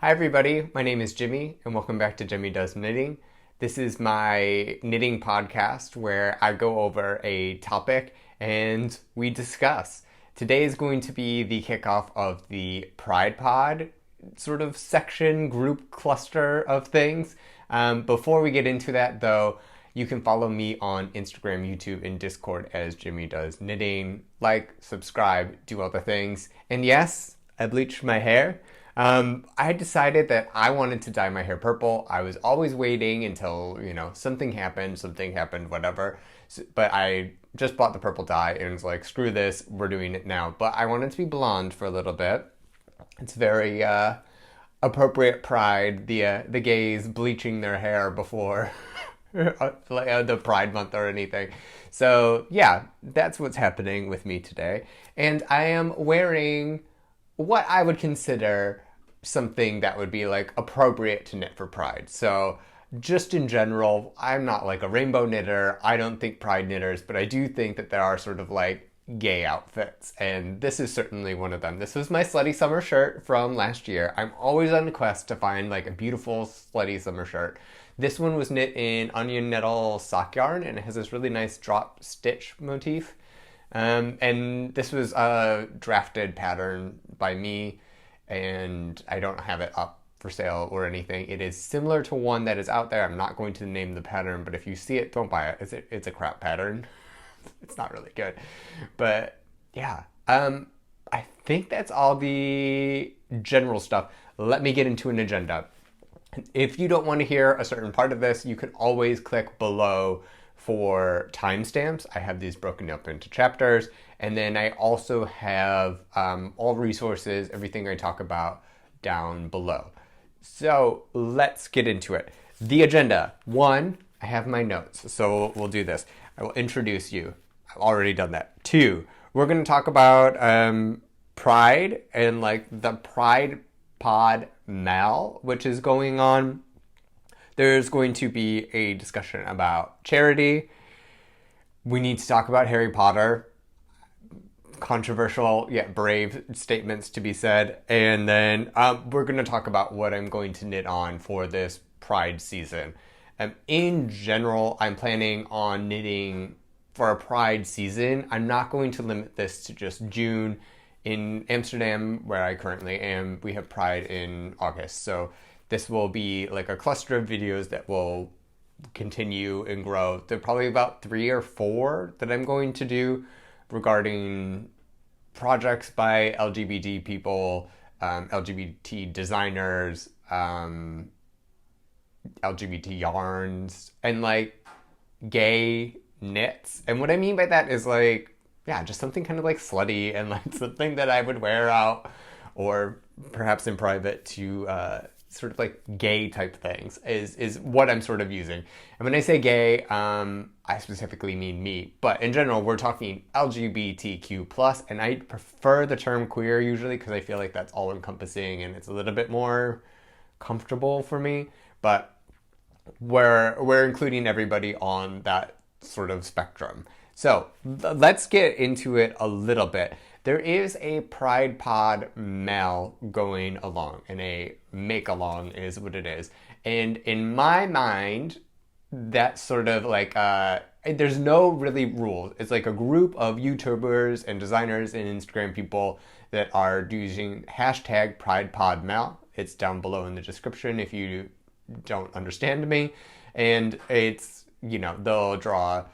Hi everybody, my name is Jimmy and welcome back to Jimmy Does Knitting. This is my knitting podcast where I go over a topic and we discuss. Today is going to be the kickoff of the Pride Pod sort of section, group cluster of things. Before we get into that though, you can follow me on Instagram, YouTube, and Discord as Jimmy Does Knitting. Like, subscribe, do all the things. And yes, I bleached my hair. I decided that I wanted to dye my hair purple. I was always waiting until, something happened, whatever. But I just bought the purple dye and was like, screw this, we're doing it now. But I wanted to be blonde for a little bit. It's very appropriate pride, the gays bleaching their hair before the Pride Month or anything. So yeah, that's what's happening with me today. And I am wearing what I would consider something that would be like appropriate to knit for Pride. So just in general, I'm not like a rainbow knitter. I don't think Pride knitters, but I do think that there are sort of like gay outfits, and this is certainly one of them. This was my slutty summer shirt from last year. I'm always on a quest to find like a beautiful slutty summer shirt. This one was knit in onion nettle sock yarn, and it has this really nice drop stitch motif. And this was a drafted pattern by me, and I don't have it up for sale or anything. It is similar to one that is out there. I'm not going to name the pattern, but if you see it, don't buy it. It's a crap pattern. It's not really good. But yeah, I think that's all the general stuff. Let me get into an agenda. If you don't want to hear a certain part of this, you can always click below for timestamps. I have these broken up into chapters, and then I also have all resources, everything I talk about down below. So let's get into it. The agenda. 1, I have my notes, so we'll do this. I will introduce you. I've already done that. 2, we're going to talk about Pride and like the Pride Pod Mal, which is going on. There's going to be a discussion about charity. We need to talk about Harry Potter. Controversial yet brave statements to be said. And then we're going to talk about what I'm going to knit on for this Pride season. In general, I'm planning on knitting for a Pride season. I'm not going to limit this to just June. In Amsterdam, where I currently am, we have Pride in August. So this will be like a cluster of videos that will continue and grow. There are probably about 3 or 4 that I'm going to do regarding projects by LGBT people, LGBT designers, LGBT yarns, and like gay knits. And what I mean by that is like, yeah, just something kind of like slutty and like something that I would wear out or perhaps in private to sort of like gay type things is what I'm sort of using. And when I say gay, I specifically mean me. But in general, we're talking LGBTQ+, and I prefer the term queer usually because I feel like that's all encompassing and it's a little bit more comfortable for me. But we're including everybody on that sort of spectrum. So let's get into it a little bit. There is a Pride Pod Mal going along, and a make-along is what it is. And in my mind, that's sort of like, there's no really rules. It's like a group of YouTubers and designers and Instagram people that are using hashtag PridePodMal. It's down below in the description if you don't understand me. And it's, they'll draw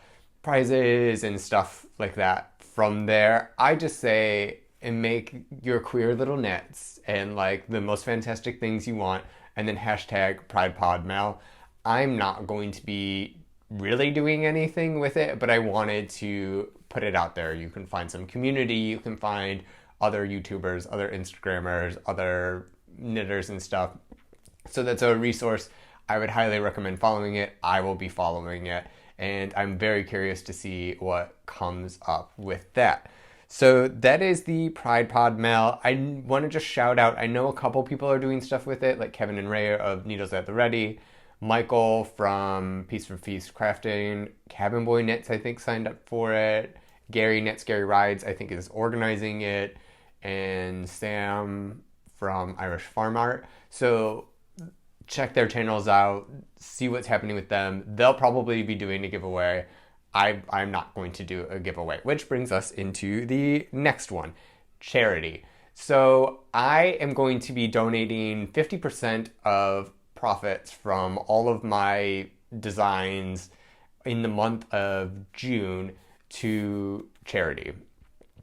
prizes and stuff like that from there. I just say, and make your queer little knits and like the most fantastic things you want, and then hashtag PridePodMal. I'm not going to be really doing anything with it, but I wanted to put it out there. You can find some community, you can find other YouTubers, other Instagrammers, other knitters and stuff. So that's a resource. I would highly recommend following it. I will be following it, and I'm very curious to see what comes up with that. So that is the Pride Pod Mal. I want to just shout out, I know a couple people are doing stuff with it, like Kevin and Ray of Needles at the Ready, Michael from Piece for Feast Crafting, Cabin Boy Knits, I think, signed up for it. Gary Knits, Gary Rides, I think, is organizing it. And Sam from Irish Farm Art. So check their channels out, see what's happening with them. They'll probably be doing a giveaway. I'm not going to do a giveaway, which brings us into the next one, charity. So I am going to be donating 50% of profits from all of my designs in the month of June to charity.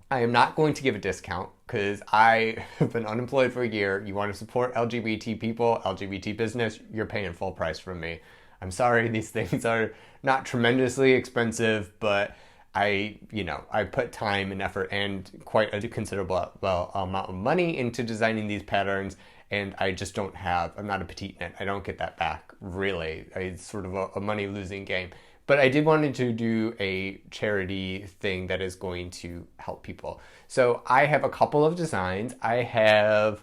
I am not going to give a discount because I have been unemployed for a year. You want to support LGBT people, LGBT business, you're paying full price from me. I'm sorry, these things are not tremendously expensive, but I put time and effort and quite a considerable amount of money into designing these patterns, and I just don't have, I'm not a petite knit. I don't get that back, really. It's sort of a money-losing game. But I did wanted to do a charity thing that is going to help people. So I have a couple of designs. Let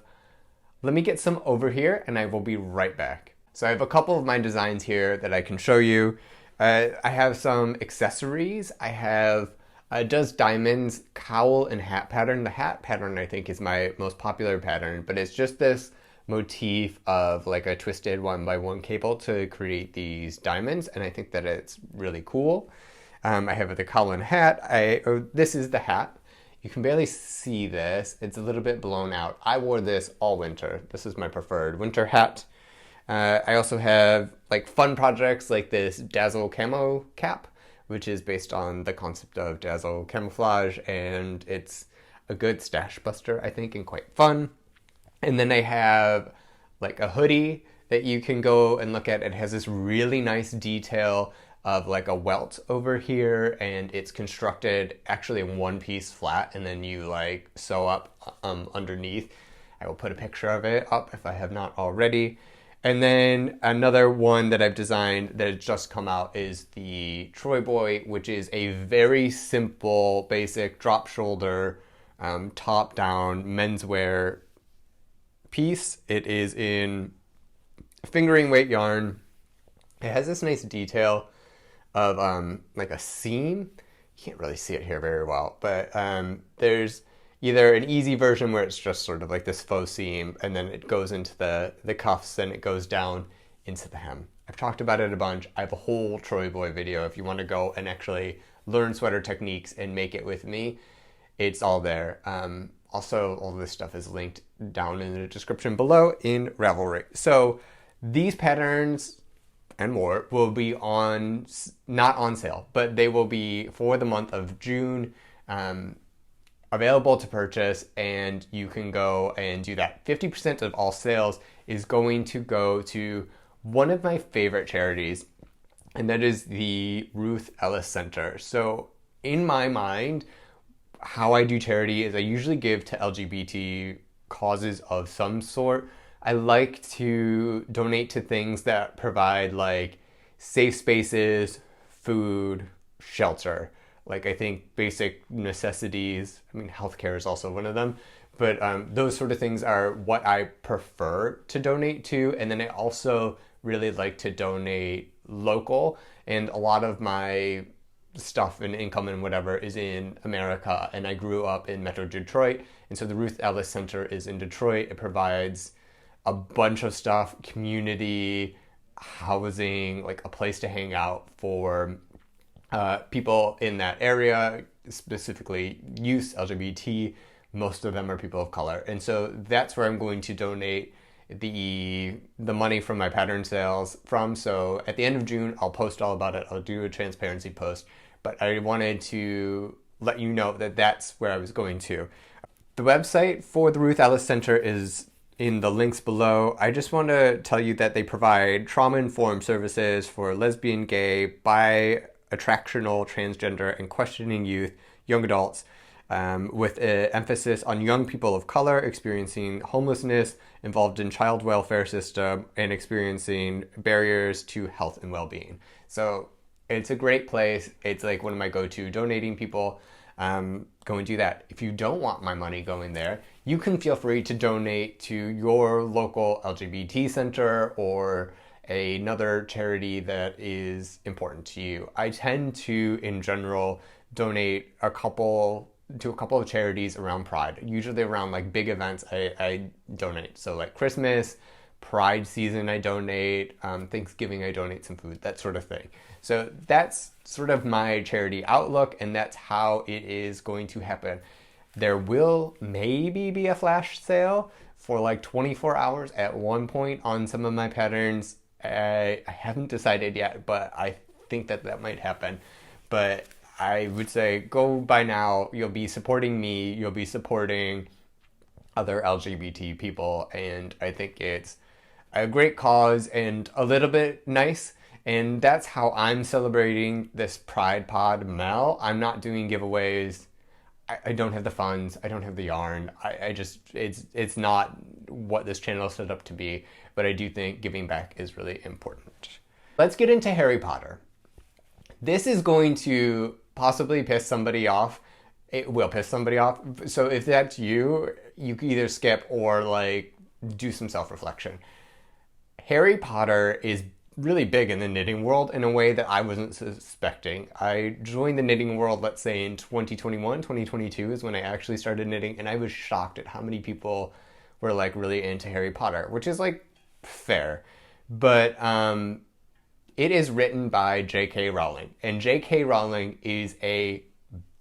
me get some over here and I will be right back. So I have a couple of my designs here that I can show you. I have some accessories. I have Does Diamonds cowl and hat pattern. The hat pattern I think is my most popular pattern, but it's just this motif of like a twisted 1x1 cable to create these diamonds, and I think that it's really cool. I have the cowl and hat. This is the hat. You can barely see this. It's a little bit blown out. I wore this all winter. This is my preferred winter hat. I also have like fun projects like this Dazzle camo cap, which is based on the concept of Dazzle camouflage, and it's a good stash buster, I think, and quite fun. And then I have like a hoodie that you can go and look at. It has this really nice detail of like a welt over here, and it's constructed actually in one piece flat, and then you like sew up underneath. I will put a picture of it up if I have not already. And then another one that I've designed that has just come out is the Troy Boy, which is a very simple, basic drop shoulder, top down menswear piece. It is in fingering weight yarn. It has this nice detail of like a seam. You can't really see it here very well, but there's either an easy version where it's just sort of like this faux seam, and then it goes into the cuffs and it goes down into the hem. I've talked about it a bunch. I have a whole Troy Boy video if you want to go and actually learn sweater techniques and make it with me. It's all there. Also, all this stuff is linked down in the description below in Ravelry. So these patterns and more will be not on sale, but they will be for the month of June, available to purchase, and you can go and do that. 50% of all sales is going to go to one of my favorite charities, and that is the Ruth Ellis Center. So in my mind, how I do charity is I usually give to LGBT causes of some sort. I like to donate to things that provide like safe spaces, food, shelter. Like I think basic necessities, I mean healthcare is also one of them, but those sort of things are what I prefer to donate to. And then I also really like to donate local, and a lot of my stuff and income and whatever is in America, and I grew up in Metro Detroit, and so the Ruth Ellis Center is in Detroit. It provides a bunch of stuff, community, housing, like a place to hang out for people in that area, specifically youth, LGBT. Most of them are people of color, and so that's where I'm going to donate the money from my pattern sales from. So at the end of June, I'll post all about it. I'll do a transparency post, but I wanted to let you know that that's where I was going to. The website for the Ruth Ellis Center is in the links below. I just want to tell you that they provide trauma-informed services for lesbian, gay, bi, attractional, transgender, and questioning youth, young adults, with an emphasis on young people of color experiencing homelessness, involved in child welfare system, and experiencing barriers to health and well-being. So it's a great place. It's like one of my go-to donating people. Go and do that. If you don't want my money going there, you can feel free to donate to your local LGBT center or another charity that is important to you. I tend to, in general, donate a couple to a couple of charities around Pride. Usually around like big events, I donate. So like Christmas, Pride season, I donate. Thanksgiving, I donate some food, that sort of thing. So that's sort of my charity outlook, and that's how it is going to happen. There will maybe be a flash sale for like 24 hours at one point on some of my patterns. I haven't decided yet, but I think that might happen. But I would say go buy now. You'll be supporting me. You'll be supporting other LGBT people. And I think it's a great cause and a little bit nice. And that's how I'm celebrating this Pride Pod Mel. I'm not doing giveaways. I don't have the funds. I don't have the yarn. I just, it's not what this channel is set up to be. But I do think giving back is really important. Let's get into Harry Potter. This is going to possibly piss somebody off. It will piss somebody off. So if that's you, you can either skip or like do some self-reflection. Harry Potter is really big in the knitting world in a way that I wasn't suspecting. I joined the knitting world, let's say in 2021, 2022 is when I actually started knitting, and I was shocked at how many people were like really into Harry Potter, which is like fair. But it is written by J.K. Rowling, and J.K. Rowling is a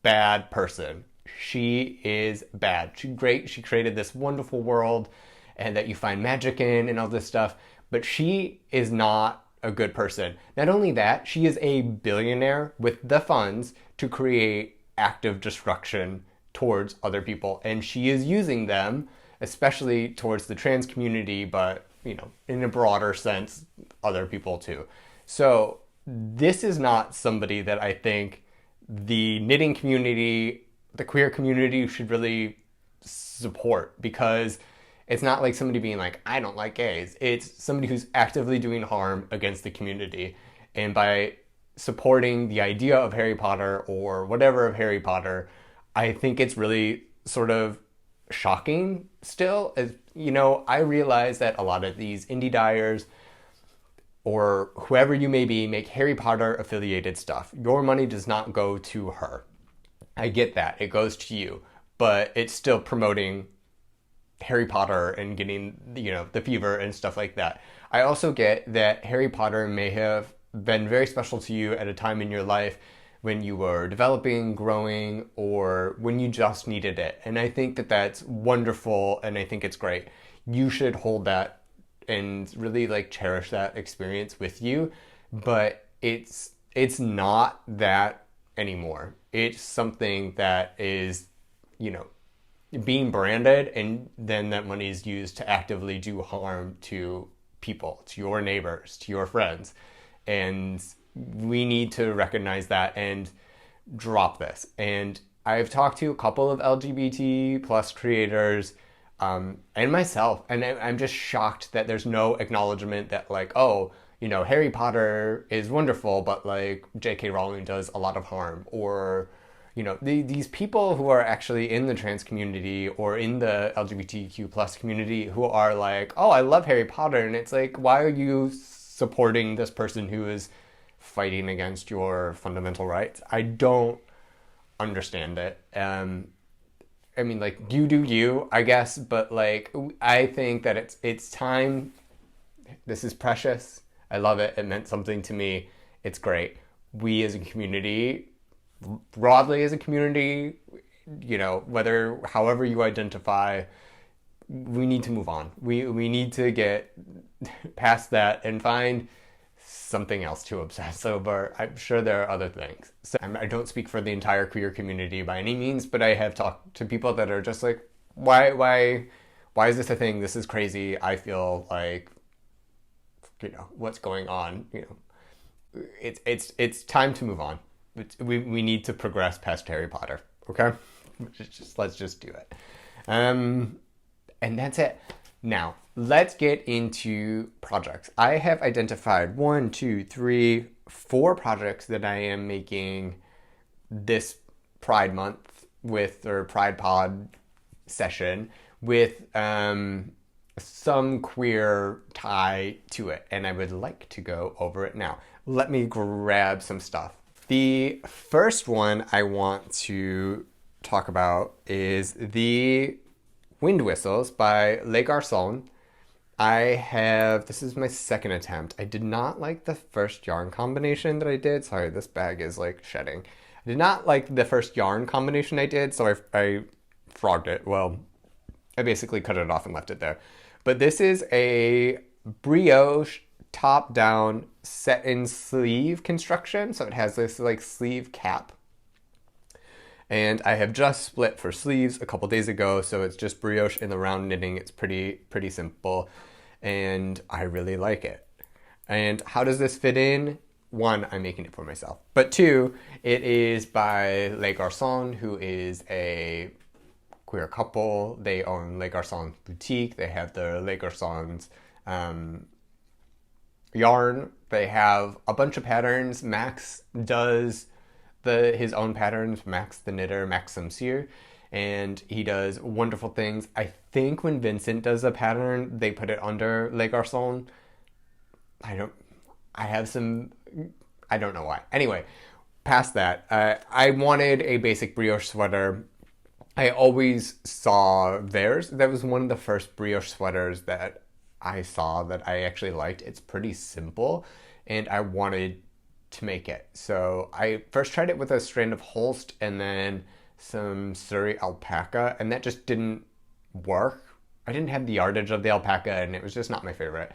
bad person. She is bad. She's great. She created this wonderful world and that you find magic in and all this stuff, but she is not a good person. Not only that, she is a billionaire with the funds to create active destruction towards other people, and she is using them, especially towards the trans community, but you know, in a broader sense, other people too. So this is not somebody that I think the knitting community, the queer community should really support, because it's not like somebody being like, I don't like gays. It's somebody who's actively doing harm against the community. And by supporting the idea of Harry Potter or whatever of Harry Potter, I think it's really sort of shocking still. As, you know, I realize that a lot of these indie dyers or whoever you may be make Harry Potter affiliated stuff. Your money does not go to her. I get that. It goes to you. But it's still promoting Harry Potter and getting, you know, the fever and stuff like that. I also get that Harry Potter may have been very special to you at a time in your life when you were developing, growing, or when you just needed it. And I think that that's wonderful, and I think it's great. You should hold that and really like cherish that experience with you, but it's not that anymore. It's something that is, you know, being branded, and then that money is used to actively do harm to people, to your neighbors, to your friends. And we need to recognize that and drop this. And I've talked to a couple of LGBT plus creators and myself, and I'm just shocked that there's no acknowledgement that like, oh, you know, Harry Potter is wonderful, but like J.K. Rowling does a lot of harm, or you know, these people who are actually in the trans community or in the LGBTQ plus community who are like, oh, I love Harry Potter. And it's like, why are you supporting this person who is fighting against your fundamental rights? I don't understand it. I mean, like, you do you, I guess. But like, I think that it's time. This is precious. I love it. It meant something to me. It's great. We as a community, broadly as a community, you know, however you identify, we need to move on. We need to get past that and find something else to obsess over. I'm sure there are other things. So I don't speak for the entire queer community by any means, but I have talked to people that are just like, why is this a thing? This is crazy. I feel like, you know, what's going on? You know, it's time to move on. We need to progress past Harry Potter, okay? Let's just do it. And that's it. Now, let's get into projects. I have identified 4 projects that I am making this Pride Month or Pride Pod session with some queer tie to it. And I would like to go over it now. Let me grab some stuff. The first one I want to talk about is the Wind Whistles by Les Garcons. This is my second attempt. I did not like the first yarn combination that I did. Sorry, this bag is like shedding. I did not like the first yarn combination I did, so I frogged it. Well, I basically cut it off and left it there. But this is a brioche top-down set-in sleeve construction. So it has this like sleeve cap. And I have just split for sleeves a couple days ago, so it's just brioche in the round knitting. It's pretty simple, and I really like it. And how does this fit in? One, I'm making it for myself. But two, it is by Les Garcons, who is a queer couple. They own Les Garcons Boutique. They have the Les Garcons yarn. They have a bunch of patterns. Max does his own patterns, Max the knitter, Max Samsier, and he does wonderful things. I think when Vincent does a pattern, they put it under Les Garcons. I don't know why. Anyway, past that, I wanted a basic brioche sweater. I always saw theirs. That was one of the first brioche sweaters that I saw that I actually liked. It's pretty simple, and I wanted to make it. So I first tried it with a strand of Holst and then some Surrey alpaca, and that just didn't work. I didn't have the yardage of the alpaca, and it was just not my favorite,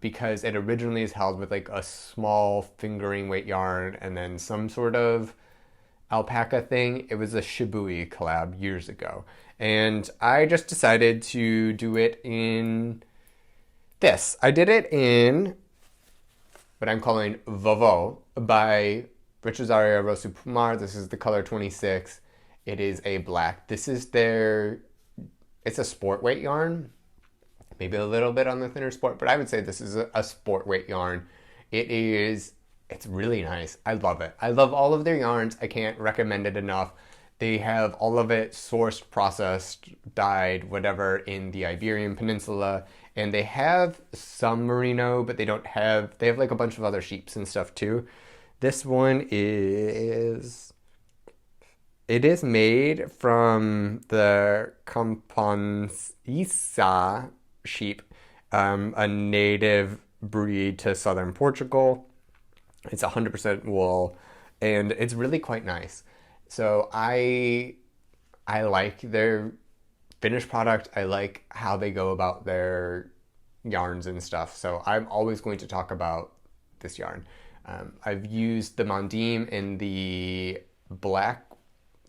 because it originally is held with like a small fingering weight yarn and then some sort of alpaca thing. It was a Shibui collab years ago, and I just decided to do it in this. I did it in what I'm calling Vovo by Retrosaria, Rosa, Pumar. This is the color 26. It is a black. This is it's a sport weight yarn. Maybe a little bit on the thinner sport, but I would say this is a sport weight yarn. It's really nice. I love it. I love all of their yarns. I can't recommend it enough. They have all of it sourced, processed, dyed, whatever, in the Iberian Peninsula. And they have some merino, but they have like a bunch of other sheeps and stuff too. This one is made from the Camponesa sheep, a native breed to southern Portugal. It's 100% wool, and it's really quite nice. So I like their finished product. I like how they go about their yarns and stuff. So I'm always going to talk about this yarn. I've used the Mondim in the black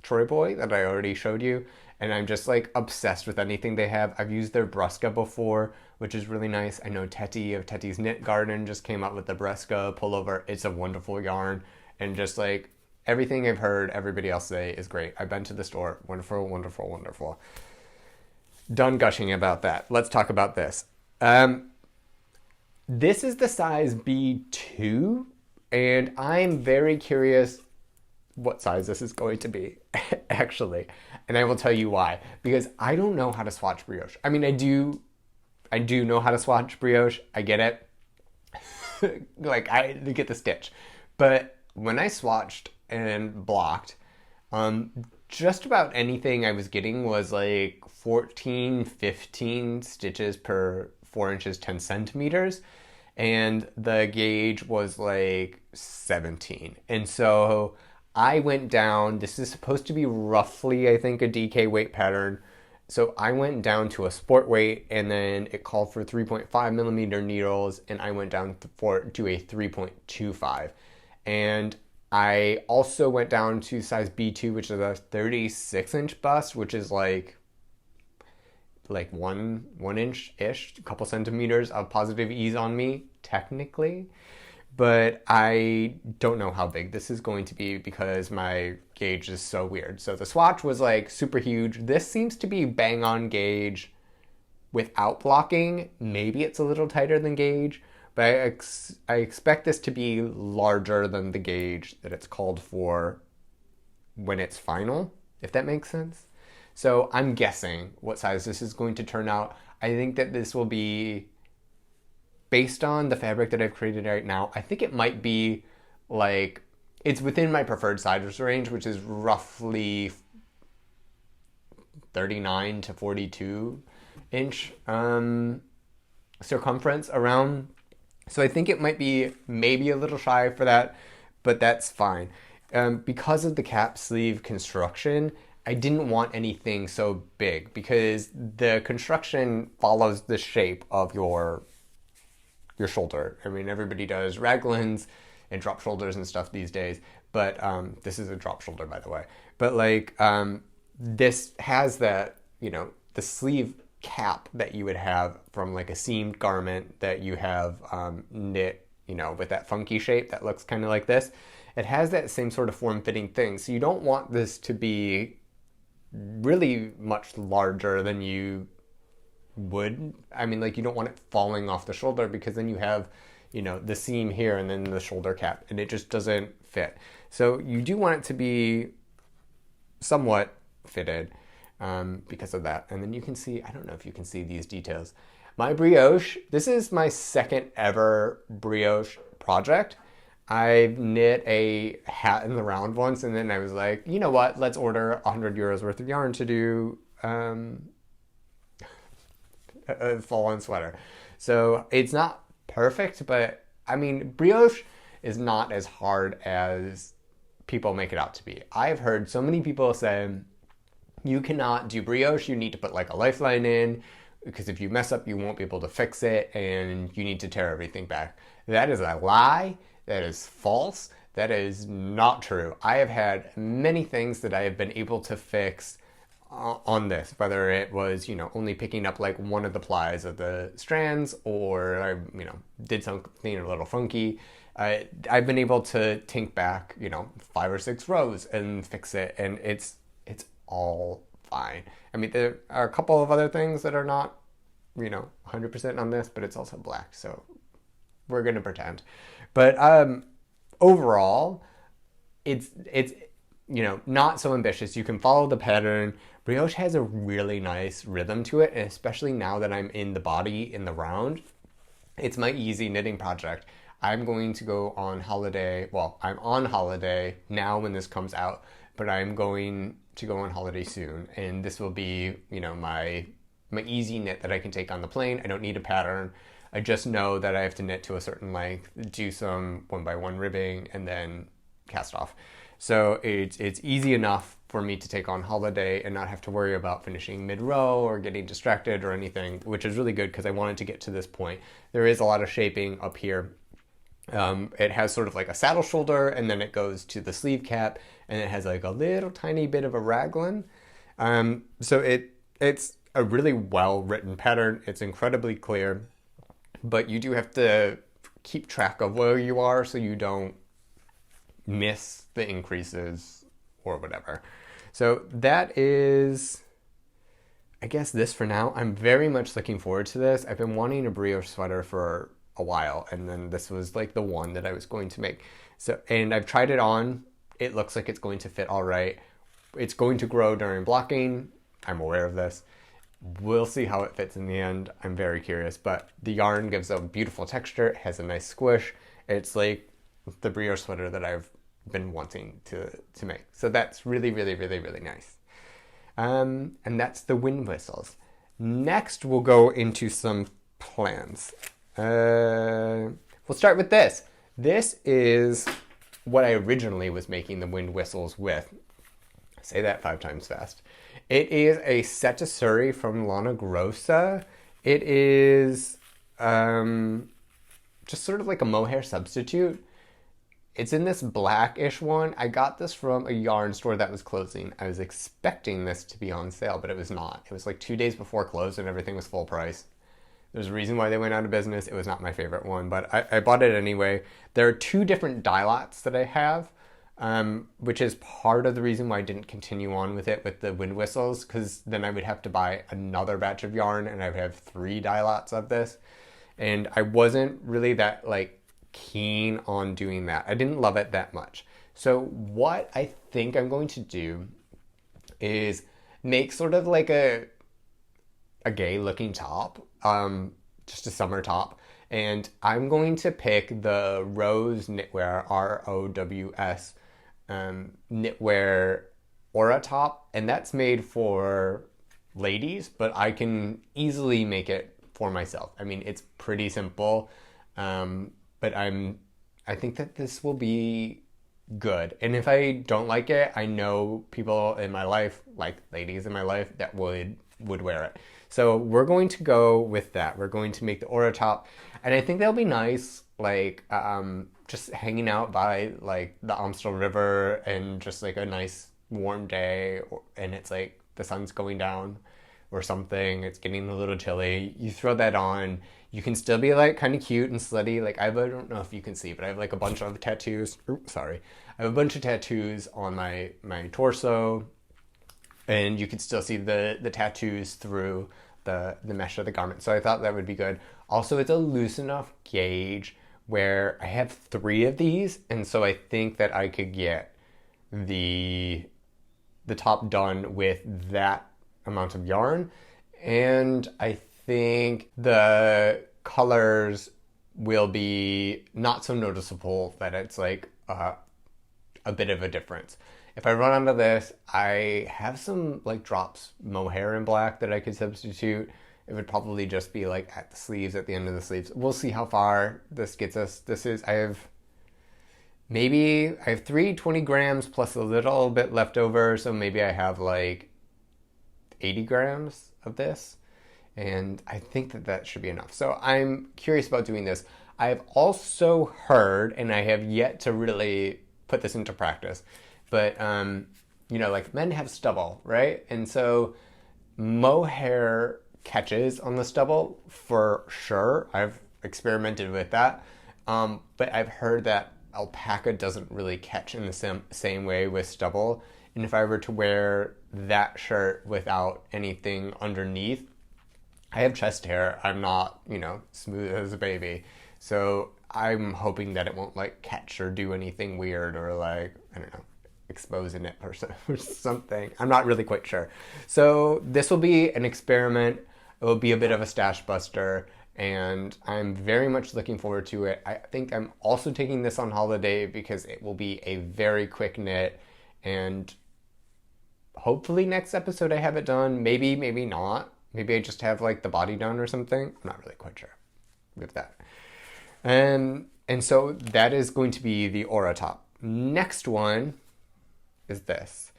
Troy Boy that I already showed you, and I'm just like obsessed with anything they have. I've used their Brusca before, which is really nice. I know Teti of Teti's Knit Garden just came out with the Brusca pullover. It's a wonderful yarn, and just like everything I've heard everybody else say is great. I've been to the store. Wonderful, wonderful, wonderful. Done gushing about that. Let's talk about this. This is the size B2, and I'm very curious what size this is going to be, actually. And I will tell you why. Because I don't know how to swatch brioche. I mean, I do know how to swatch brioche. I get it. Like, I get the stitch. But when I swatched and blocked, just about anything I was getting was like 14, 15 stitches per 4 inches, 10 centimeters. And the gauge was like 17. And so I went down, this is supposed to be roughly, I think, a DK weight pattern. So I went down to a sport weight, and then it called for 3.5 millimeter needles, and I went down to a 3.25. And I also went down to size B2, which is a 36-inch bust, which is like 1 inch-ish, a couple centimeters of positive ease on me, technically. But I don't know how big this is going to be because my gauge is so weird. So the swatch was like super huge. This seems to be bang on gauge without blocking. Maybe it's a little tighter than gauge, but I expect this to be larger than the gauge that it's called for when it's final, if that makes sense. So I'm guessing what size this is going to turn out. I think that this will be, based on the fabric that I've created right now, I think it might be like, it's within my preferred size range, which is roughly 39 to 42 inch circumference around. So I think it might be maybe a little shy for that, but that's fine. Because of the cap sleeve construction, I didn't want anything so big because the construction follows the shape of your shoulder. I mean, everybody does raglans and drop shoulders and stuff these days, but this is a drop shoulder, by the way. But like this has that, you know, the sleeve cap that you would have from like a seamed garment that you have knit, you know, with that funky shape that looks kind of like this. It has that same sort of form-fitting thing. So you don't want this to be really much larger than you would. I mean, like, you don't want it falling off the shoulder because then you have, you know, the seam here and then the shoulder cap, and it just doesn't fit. So you do want it to be somewhat fitted because of that. And then you can see, I don't know if you can see these details. My brioche, this is my second ever brioche project. I knit a hat in the round once, and then I was like, you know what, let's order 100 euros worth of yarn to do a full-on sweater. So it's not perfect, but I mean, brioche is not as hard as people make it out to be. I've heard so many people say, you cannot do brioche, you need to put like a lifeline in, because if you mess up, you won't be able to fix it, and you need to tear everything back. That is a lie. That is false. That is not true. I have had many things that I have been able to fix on this, whether it was, you know, only picking up like one of the plies of the strands, or I, you know, did something a little funky. I've been able to tink back, you know, 5 or 6 rows and fix it, and it's all fine. I mean, there are a couple of other things that are not, you know, 100% on this, but it's also black, so we're gonna pretend. But overall, it's you know, not so ambitious. You can follow the pattern. Brioche has a really nice rhythm to it, and especially now that I'm in the body in the round, it's my easy knitting project. I'm going to go on holiday. Well, I'm on holiday now when this comes out, but I'm going to go on holiday soon, and this will be, you know, my easy knit that I can take on the plane. I don't need a pattern. I just know that I have to knit to a certain length, do some 1x1 ribbing, and then cast off. So it's easy enough for me to take on holiday and not have to worry about finishing mid-row or getting distracted or anything, which is really good because I wanted to get to this point. There is a lot of shaping up here. It has sort of like a saddle shoulder, and then it goes to the sleeve cap, and it has like a little tiny bit of a raglan. So it's a really well-written pattern. It's incredibly clear, but you do have to keep track of where you are so you don't miss the increases or whatever. So that is, I guess, this for now. I'm very much looking forward to this. I've been wanting a brioche sweater for a while, and then this was like the one that I was going to make. So, and I've tried it on. It looks like it's going to fit all right. It's going to grow during blocking. I'm aware of this. We'll see how it fits in the end. I'm very curious, but the yarn gives a beautiful texture. It has a nice squish. It's like the brioche sweater that I've been wanting to make. So that's really, really, really, really nice. And that's the wind whistles. Next, we'll go into some plans. We'll start with this. This is what I originally was making the wind whistles with. Say that 5 times fast. It is a Setasurri from Lana Grossa. It is just sort of like a mohair substitute. It's in this blackish one. I got this from a yarn store that was closing. I was expecting this to be on sale, but it was not. It was like 2 days before close and everything was full price. There's a reason why they went out of business. It was not my favorite one, but I bought it anyway. There are 2 different dye lots that I have, which is part of the reason why I didn't continue on with it with the wind whistles, because then I would have to buy another batch of yarn and I would have 3 dye lots of this. And I wasn't really that like keen on doing that. I didn't love it that much. So what I think I'm going to do is make sort of like a gay looking top, just a summer top. And I'm going to pick the Rose Knitwear, ROWS, Knitwear Aura top, and that's made for ladies, but I can easily make it for myself. I mean, it's pretty simple, but I think that this will be good. And if I don't like it, I know people in my life, like ladies in my life, that would wear it. So we're going to go with that. We're going to make the Aura top, and I think that'll be nice, like just hanging out by like the Amstel River and just like a nice warm day, and it's like the sun's going down or something. It's getting a little chilly. You throw that on. You can still be like kind of cute and slutty. Like I don't know if you can see, but I have like a bunch of tattoos. Oops, sorry. I have a bunch of tattoos on my torso, and you can still see the tattoos through the mesh of the garment. So I thought that would be good. Also, it's a loose enough gauge where I have 3 of these, and so I think that I could get the top done with that amount of yarn. And I think the colors will be not so noticeable that it's like a bit of a difference. If I run onto this, I have some like drops mohair in black that I could substitute. It would probably just be like at the sleeves, at the end of the sleeves. We'll see how far this gets us. I have 320 grams plus a little bit left over, so maybe I have like 80 grams of this, and I think that should be enough. So I'm curious about doing this. I've also heard, and I have yet to really put this into practice, but like men have stubble, right? And so mohair catches on the stubble for sure. I've experimented with that, but I've heard that alpaca doesn't really catch in the same way with stubble. And if I were to wear that shirt without anything underneath, I have chest hair. I'm not, smooth as a baby. So I'm hoping that it won't like catch or do anything weird or like, I don't know, expose a knit person or something. I'm not really quite sure. So this will be an experiment. It will be a bit of a stash buster, and I'm very much looking forward to it. I think I'm also taking this on holiday because it will be a very quick knit, and hopefully next episode I have it done. Maybe not. Maybe I just have like the body done or something. I'm not really quite sure with that. And so that is going to be the Aura top. Next one is this.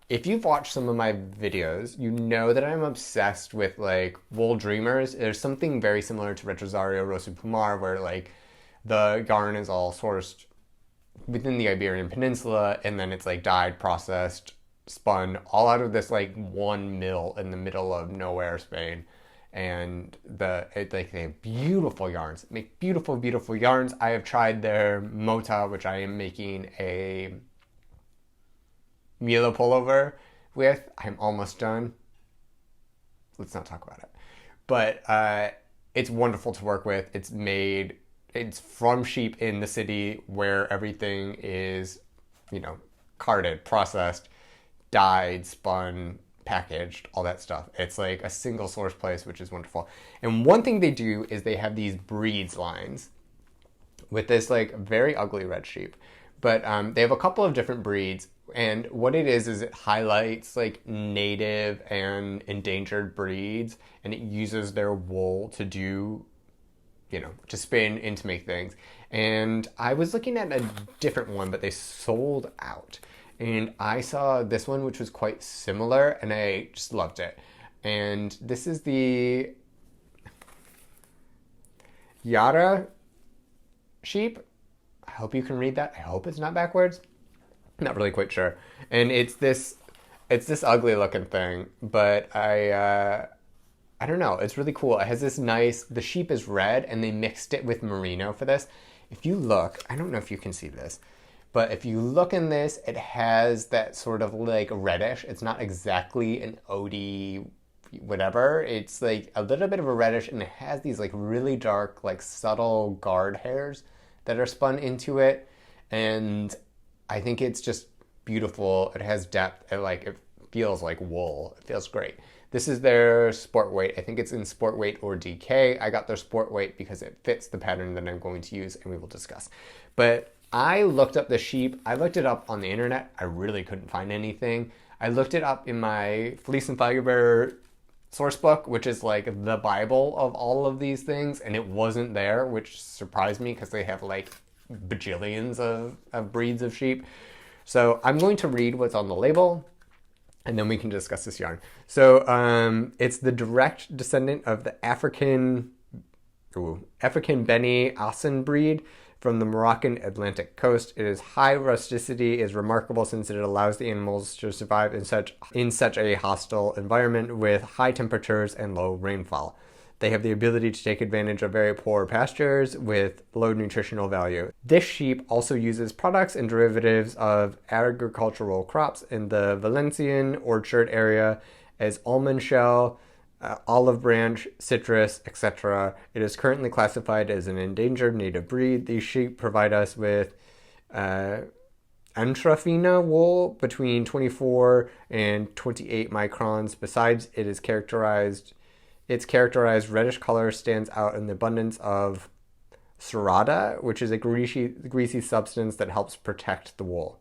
If you've watched some of my videos, you know that I'm obsessed with like wool dreamers. There's something very similar to Retrosaria, Rosa, Pumar, where like the yarn is all sourced within the Iberian Peninsula, and then it's like dyed, processed, spun all out of this like one mill in the middle of nowhere, Spain. And they have beautiful yarns, make beautiful yarns. I have tried their mota, which I am making a Mila pullover with. I'm almost done. Let's not talk about it. But it's wonderful to work with. It's from sheep in the city where everything is, carded, processed, dyed, spun, packaged, all that stuff. It's like a single source place, which is wonderful. And one thing they do is they have these breeds lines with this like very ugly red sheep. But they have a couple of different breeds, and what it is it highlights like native and endangered breeds, and it uses their wool to do, to spin and to make things. And I was looking at a different one, but they sold out. And I saw this one, which was quite similar, and I just loved it. And this is the Guirra sheep. I hope you can read that. I hope it's not backwards. I'm not really quite sure. And it's this ugly looking thing, but I don't know. It's really cool. It has this the sheep is red, and they mixed it with merino for this. If you look, I don't know if you can see this, but if you look in this, it has that sort of like reddish. It's not exactly an OD whatever. It's like a little bit of a reddish, and it has these like really dark, like subtle guard hairs that are spun into it. And I think it's just beautiful. It has depth. It feels like wool. It feels great. This is their sport weight. I think it's in sport weight or DK. I got their sport weight because it fits the pattern that I'm going to use, and we will discuss. But I looked up the sheep. I looked it up on the internet. I really couldn't find anything. I looked it up in my Fleece and Fiber source book, which is like the Bible of all of these things, and it wasn't there, which surprised me because they have like bajillions of breeds of sheep. So I'm going to read what's on the label, and then we can discuss this yarn. So it's the direct descendant of the African Beni Asen breed from the Moroccan Atlantic coast. Its high rusticity is remarkable since it allows the animals to survive in such a hostile environment with high temperatures and low rainfall. They have the ability to take advantage of very poor pastures with low nutritional value. This sheep also uses products and derivatives of agricultural crops in the Valencian orchard area as almond shell, olive branch, citrus, etc. It is currently classified as an endangered native breed. These sheep provide us with Antrafina wool between 24 and 28 microns. Besides, its characterized reddish color stands out in the abundance of serrata, which is a greasy substance that helps protect the wool.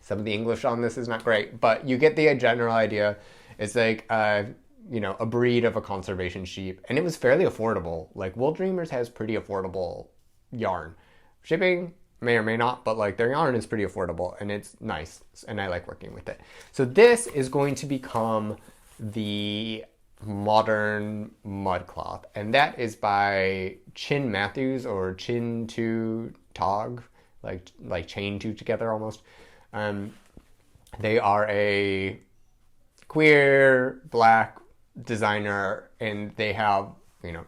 Some of the English on this is not great, but you get the general idea. It's like, a breed of a conservation sheep. And it was fairly affordable. Like, Wool Dreamers has pretty affordable yarn. Shipping may or may not, but like their yarn is pretty affordable and it's nice. And I like working with it. So this is going to become the modern Mudcloth. And that is by Chin Mathews, or Chin to Tog, like chain two together almost. They are a queer black designer, and they have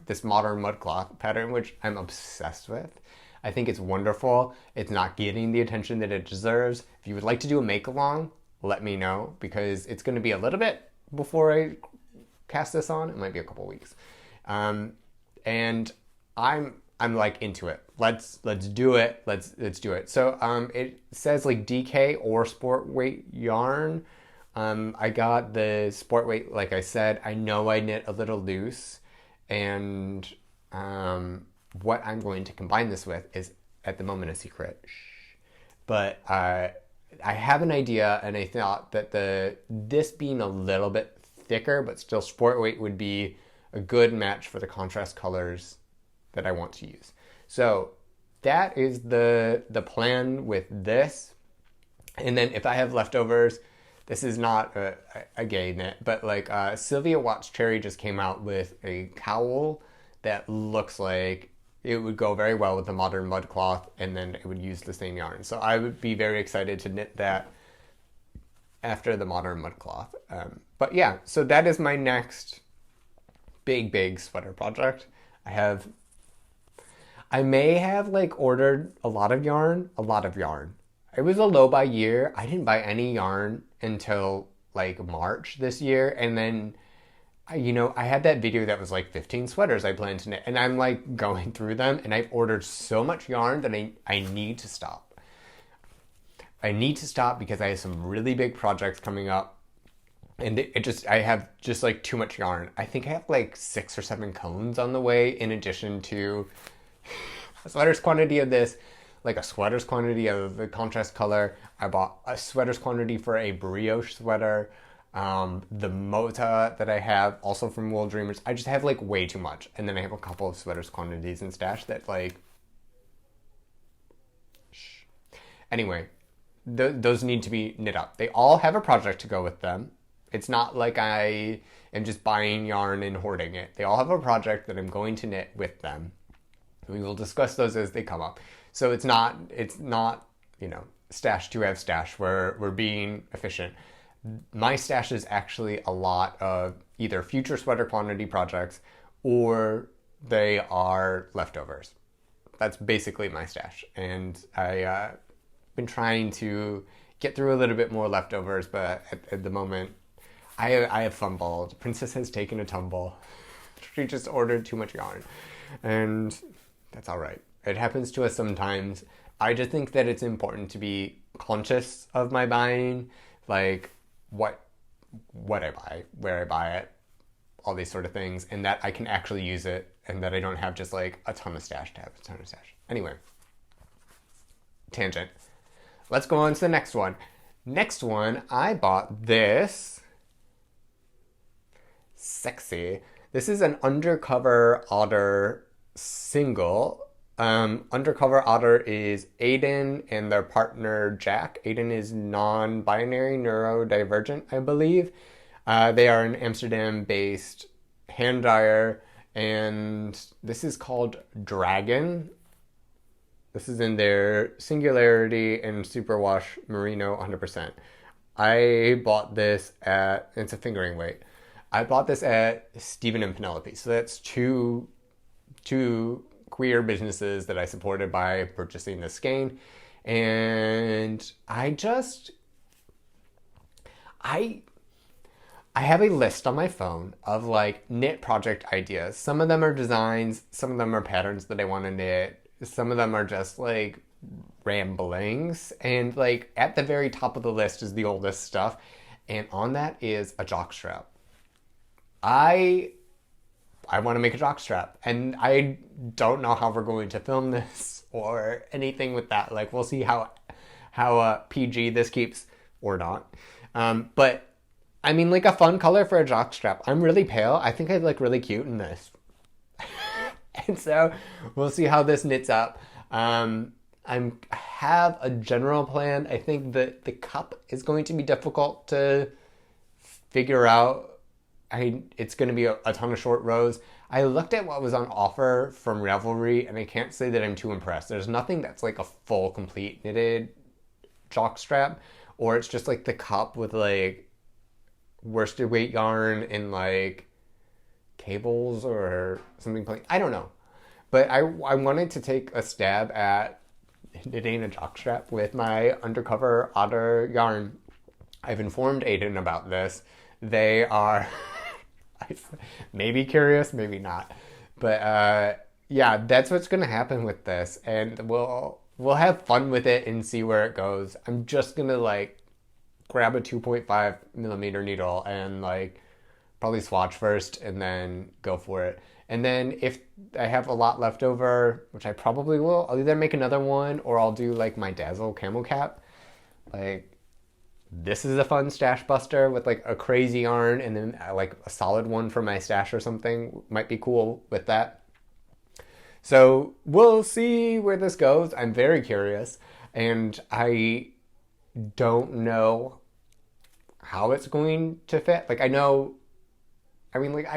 this modern Mudcloth pattern, which I'm obsessed with. I think it's wonderful. It's not getting the attention that it deserves. If you would like to do a make along, let me know, because it's going to be a little bit before I cast this on. It might be a couple weeks, and I'm like into it. Let's do it. Let's do it. So it says like DK or sport weight yarn. I got the sport weight, like I said. I know I knit a little loose, and what I'm going to combine this with is at the moment a secret. But I have an idea, and I thought that this being a little bit thicker but still sport weight would be a good match for the contrast colors that I want to use. So that is the plan with this. And then if I have leftovers, this is not a gay knit, but like Sylvia Watts Cherry just came out with a cowl that looks like it would go very well with the modern Mudcloth, and then it would use the same yarn. So I would be very excited to knit that after the modern Mudcloth. But yeah, so that is my next big sweater project. I may have like ordered a lot of yarn. It was a low buy year. I didn't buy any yarn until like March this year, and then I had that video that was like 15 sweaters I planned to knit, and I'm like going through them, and I've ordered so much yarn that I need to stop. I need to stop because I have some really big projects coming up, and I have just like too much yarn. I think I have like 6 or 7 cones on the way, in addition to a sweater's quantity of this, like a sweater's quantity of the contrast color. I bought a sweater's quantity for a brioche sweater. The Mota that I have, also from Wool Dreamers. I just have like way too much. And then I have a couple of sweaters quantities in stash that like... Anyway, those need to be knit up. They all have a project to go with them. It's not like I am just buying yarn and hoarding it. They all have a project that I'm going to knit with them. We will discuss those as they come up. So it's not, stash to have stash where we're being efficient. My stash is actually a lot of either future sweater quantity projects, or they are leftovers. That's basically my stash. And I've been trying to get through a little bit more leftovers, but at the moment, I have fumbled. Princess has taken a tumble. She just ordered too much yarn. And that's all right. It happens to us sometimes. I just think that it's important to be conscious of my buying, like what I buy, where I buy it, all these sort of things, and that I can actually use it, and that I don't have just like a ton of stash to have a ton of stash. Anyway, tangent. Let's go on to the next one. Next one, I bought this sexy. This is an Undercover Otter single. Undercover Otter is Aiden and their partner Jack. Aiden is non-binary, neurodivergent, I believe. They are an Amsterdam-based hand dyer, and this is called Dragon. This is in their Singularity and Superwash Merino 100%. I bought this at, it's a fingering weight. I bought this at Stephen and Penelope. So that's two queer businesses that I supported by purchasing this skein. And I have a list on my phone of like knit project ideas. Some of them are designs, some of them are patterns that I want to knit. Some of them are just like ramblings. And like at the very top of the list is the oldest stuff. And on that is a jock strap. I want to make a jock strap, and I don't know how we're going to film this or anything with that. Like, we'll see how PG this keeps or not. But I mean, like a fun color for a jock strap. I'm really pale. I think I'd look really cute in this. And so we'll see how this knits up. I have a general plan. I think that the cup is going to be difficult to figure out. It's going to be a ton of short rows. I looked at what was on offer from Ravelry, and I can't say that I'm too impressed. There's nothing that's like a full, complete knitted jock strap, or it's just like the cup with like worsted weight yarn and like cables or something plain. I don't know. But I wanted to take a stab at knitting a jock strap with my Undercover Otter yarn. I've informed Aiden about this. They are maybe curious, maybe not. But yeah, that's what's going to happen with this. And we'll have fun with it and see where it goes. I'm just going to like grab a 2.5 millimeter needle and like probably swatch first and then go for it. And then if I have a lot left over, which I probably will, I'll either make another one or I'll do like my Dazzle camo cap. Like, this is a fun stash buster with like a crazy yarn, and then like a solid one for my stash or something might be cool with that. So we'll see where this goes. I'm very curious, and I don't know how it's going to fit. Like I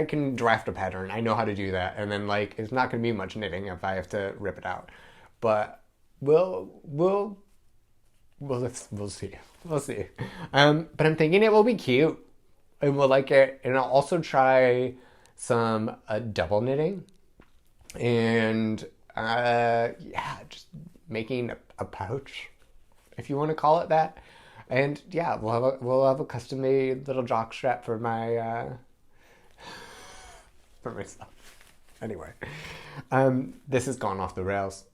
can draft a pattern. I know how to do that, and then like it's not going to be much knitting if I have to rip it out. But we'll see. We'll see. But I'm thinking it will be cute, and we'll like it. And I'll also try some double knitting, and just making a pouch, if you want to call it that. And yeah, we'll have a custom made little jock strap for my for myself. Anyway, this has gone off the rails.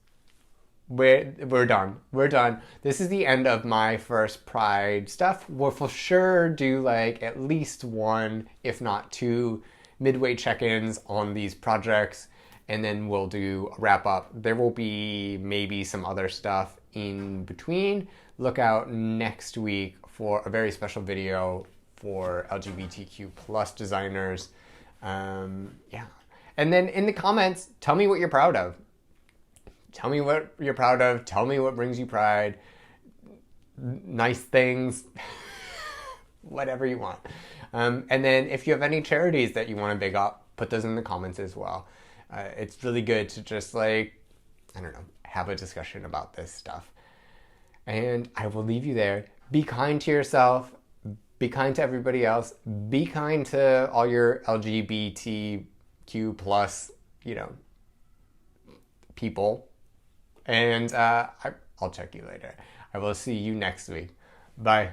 We're done. We're done. This is the end of my first Pride stuff. We'll for sure do like at least one, if not two, midway check-ins on these projects, and then we'll do a wrap up. There will be maybe some other stuff in between. Look out next week for a very special video for LGBTQ plus designers. Yeah. And then in the comments, tell me what you're proud of. Tell me what you're proud of. Tell me what brings you pride. Nice things. Whatever you want. And then if you have any charities that you want to big up, put those in the comments as well. It's really good to just like, I don't know, have a discussion about this stuff. And I will leave you there. Be kind to yourself. Be kind to everybody else. Be kind to all your LGBTQ plus, people. And I'll check you later. I will see you next week. Bye.